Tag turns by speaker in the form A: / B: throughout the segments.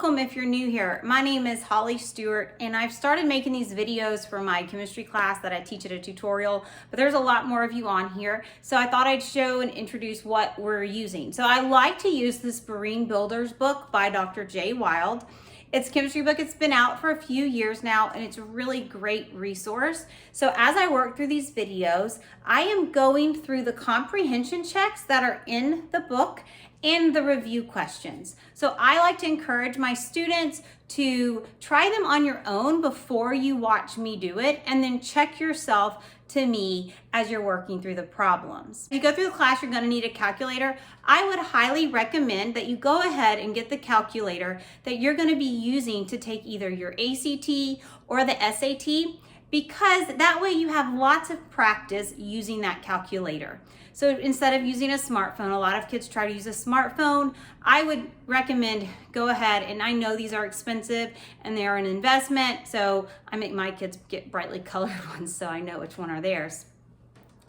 A: welcome if you're new here. My name is Holly Stewart, and I've started making these videos for my chemistry class that I teach at a tutorial, but there's a lot more of you on here, so I thought I'd show and introduce what we're using. So I like to use this Berean Builders book by Dr. Wile. It's a chemistry book. It's been out for a few years now, and it's a really great resource. So as I work through these videos, I am going through the comprehension checks that are in the book and the review questions. So I like to encourage my students to try them on your own before you watch me do it, and then check yourself to me as you're working through the problems. If you go through the class, you're gonna need a calculator. I would highly recommend that you go ahead and get the calculator that you're gonna be using to take either your ACT or the SAT, because that way you have lots of practice using that calculator. So instead of using a smartphone, a lot of kids try to use a smartphone. I would recommend go ahead, and I know these are expensive and they are an investment, so I make my kids get brightly colored ones so I know which one are theirs.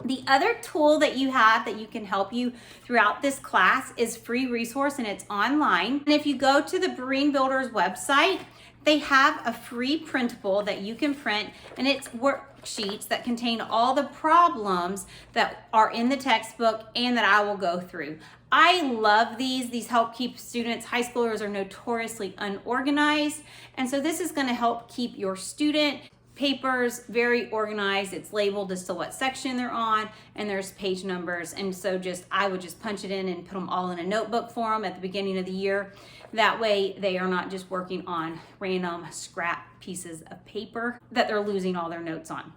A: The other tool that you have that you can help you throughout this class is free resource, and it's online. And if you go to the Berean Builders website, they have a free printable that you can print, and it's worksheets that contain all the problems that are in the textbook and that I will go through. I love these. These help keep students, high schoolers are notoriously unorganized, and so this is going to help keep your student papers very organized. It's labeled as to what section they're on, and there's page numbers, and so I would just punch it in and put them all in a notebook for them at the beginning of the year. That way they are not just working on random scrap pieces of paper that they're losing all their notes on.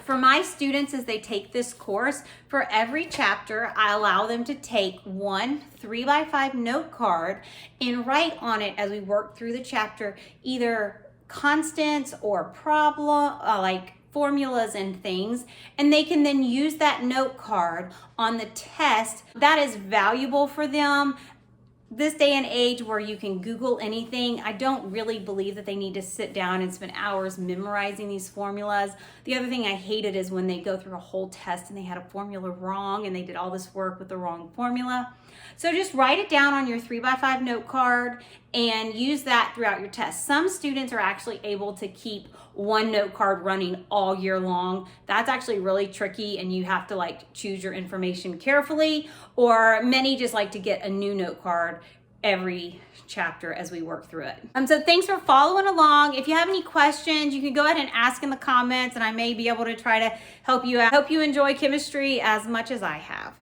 A: For my students, as they take this course, for every chapter, I allow them to take one 3x5 note card and write on it as we work through the chapter, either constants or problem, like formulas and things, and they can then use that note card on the test. That is valuable for them. This day and age where you can Google anything, I don't really believe that they need to sit down and spend hours memorizing these formulas. The other thing I hated is when they go through a whole test and they had a formula wrong and they did all this work with the wrong formula. So just write it down on your 3x5 note card and use that throughout your test. Some students are actually able to keep one note card running all year long. That's actually really tricky, and you have to choose your information carefully, or many just like to get a new note card every chapter as we work through it. So thanks for following along. If you have any questions, you can go ahead and ask in the comments, and I may be able to try to help you out. Hope you enjoy chemistry as much as I have.